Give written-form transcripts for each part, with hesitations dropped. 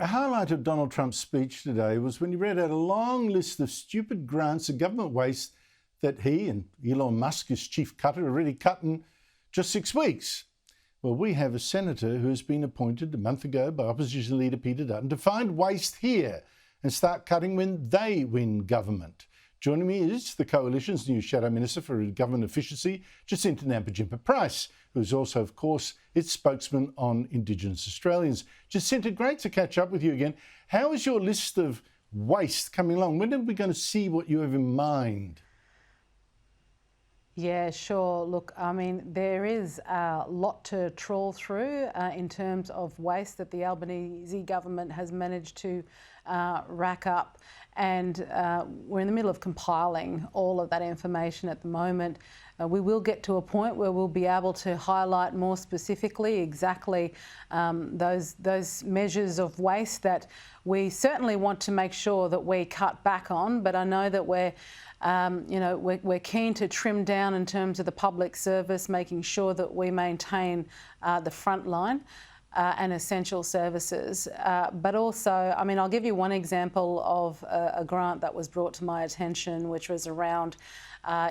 A highlight of Donald Trump's speech today was when he read out a long list of stupid grants of government waste that he and Elon Musk, as chief cutter, are already cut in just 6 weeks. Well, we have a senator who has been appointed a month ago by opposition leader Peter Dutton to find waste here and start cutting when they win government. Joining me is the Coalition's new Shadow Minister for Government Efficiency, Jacinta Price, who is also, of course, its spokesman on Indigenous Australians. Jacinta, great to catch up with you again. How is your list of waste coming along? When are we going to see what you have in mind? Yeah, sure. Look, I mean, there is a lot to trawl through in terms of waste that the Albanese Government has managed to rack up. And we're in the middle of compiling all of that information at the moment. We will get to a point where we'll be able to highlight more specifically exactly those measures of waste that we certainly want to make sure that we cut back on. But I know that we're keen to trim down in terms of the public service, making sure that we maintain the front line and essential services. But also, I mean, I'll give you one example of a grant that was brought to my attention, which was around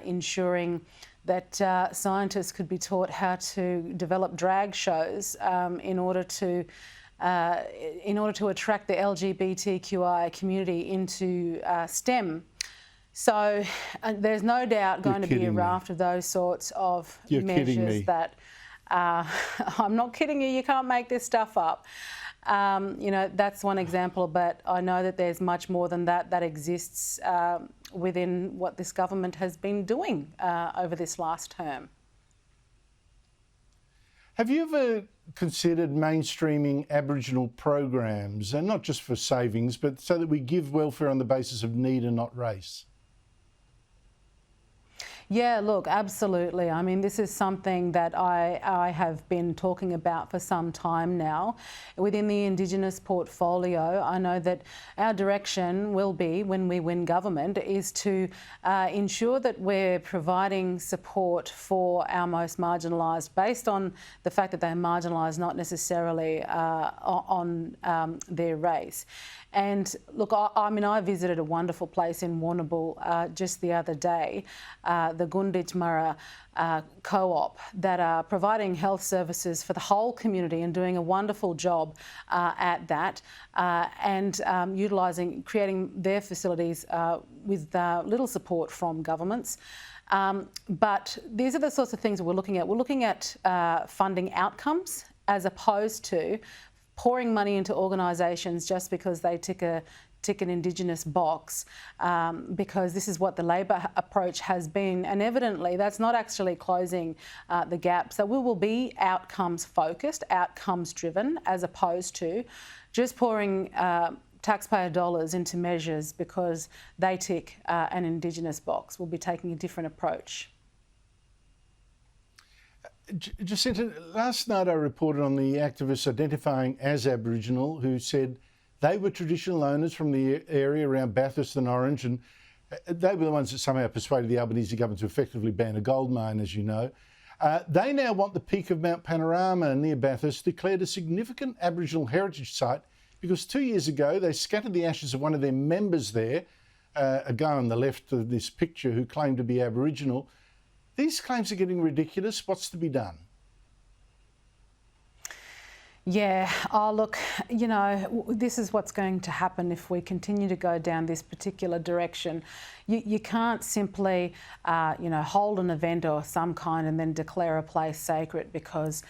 ensuring that scientists could be taught how to develop drag shows in order to attract the LGBTQI community into STEM. So there's no doubt going to be a raft of those sorts of measures that I'm not kidding you, you can't make this stuff up. That's one example, but I know that there's much more than that exists within what this government has been doing over this last term. Have you ever considered mainstreaming Aboriginal programs, and not just for savings, but so that we give welfare on the basis of need and not race? Yeah, look, absolutely. I mean, this is something that I have been talking about for some time now. Within the Indigenous portfolio, I know that our direction will be, when we win government, is to ensure that we're providing support for our most marginalised based on the fact that they're marginalised, not necessarily on their race. And look, I visited a wonderful place in Warrnambool just the other day, the Gunditjmara co-op, that are providing health services for the whole community and doing a wonderful job at that, and creating their facilities with little support from governments. But these are the sorts of things that we're looking at. We're looking at funding outcomes as opposed to pouring money into organisations just because they tick an Indigenous box, because this is what the Labor approach has been, and evidently that's not actually closing the gap. So we will be outcomes focused, outcomes driven, as opposed to just pouring taxpayer dollars into measures because they tick an Indigenous box. We'll be taking a different approach. Jacinta, last night I reported on the activists identifying as Aboriginal who said they were traditional owners from the area around Bathurst and Orange, and they were the ones that somehow persuaded the Albanese government to effectively ban a gold mine, as you know. They now want the peak of Mount Panorama near Bathurst declared a significant Aboriginal heritage site because 2 years ago they scattered the ashes of one of their members there, a guy on the left of this picture who claimed to be Aboriginal. These claims are getting ridiculous. What's to be done? Yeah, look, this is what's going to happen if we continue to go down this particular direction. You can't simply, hold an event or some kind and then declare a place sacred because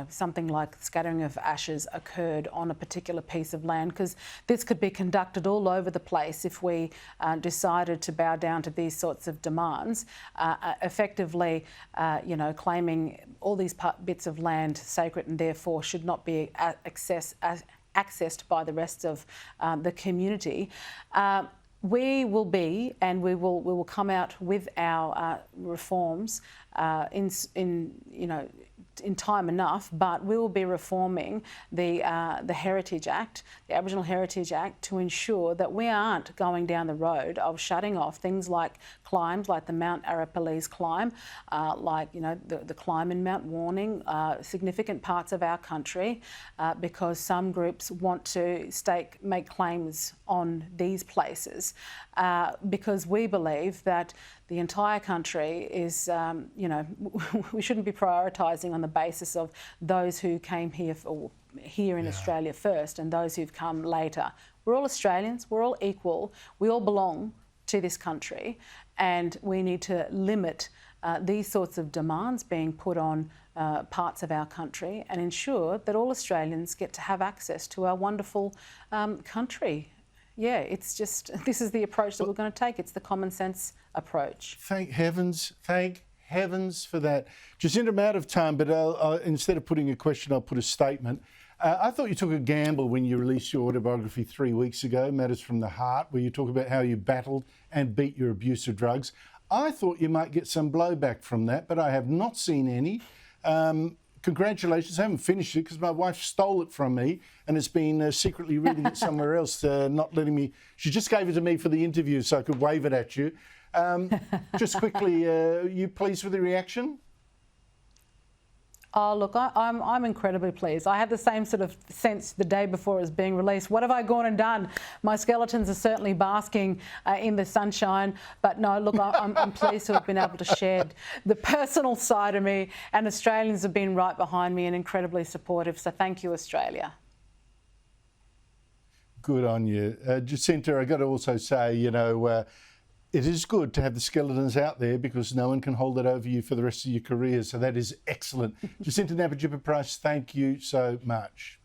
something like scattering of ashes occurred on a particular piece of land, because this could be conducted all over the place if we decided to bow down to these sorts of demands, effectively, claiming all these bits of land sacred and therefore should not be accessed by the rest of the community. We will be, and we will come out with our reforms in time enough, but we will be reforming the Heritage Act, the Aboriginal Heritage Act, to ensure that we aren't going down the road of shutting off things like climbs, like the Mount Arapiles climb, like the climb in Mount Warning, significant parts of our country, because some groups want to make claims on these places, because we believe that the entire country is, we shouldn't be prioritising on the basis of those who came here in Australia first and those who've come later. We're all Australians, we're all equal, we all belong to this country, and we need to limit these sorts of demands being put on parts of our country and ensure that all Australians get to have access to our wonderful country. Yeah, it's just, this is the approach that we're going to take. It's the common sense approach. Thank heavens for that. Jacinta, I'm out of time, but instead of putting a question, I'll put a statement. I thought you took a gamble when you released your autobiography 3 weeks ago, Matters from the Heart, where you talk about how you battled and beat your abuse of drugs. I thought you might get some blowback from that, but I have not seen any. Congratulations. I haven't finished it because my wife stole it from me and has been secretly reading it somewhere else, not letting me. She just gave it to me for the interview so I could wave it at you. Just quickly, you pleased with the reaction? Oh, look, I'm incredibly pleased. I had the same sort of sense the day before it was being released. What have I gone and done? My skeletons are certainly basking in the sunshine. But no, look, I'm pleased to have been able to share the personal side of me, and Australians have been right behind me and incredibly supportive. So thank you, Australia. Good on you. Jacinta, I've got to also say, it is good to have the skeletons out there because no one can hold it over you for the rest of your career. So that is excellent. Jacinta Price, thank you so much.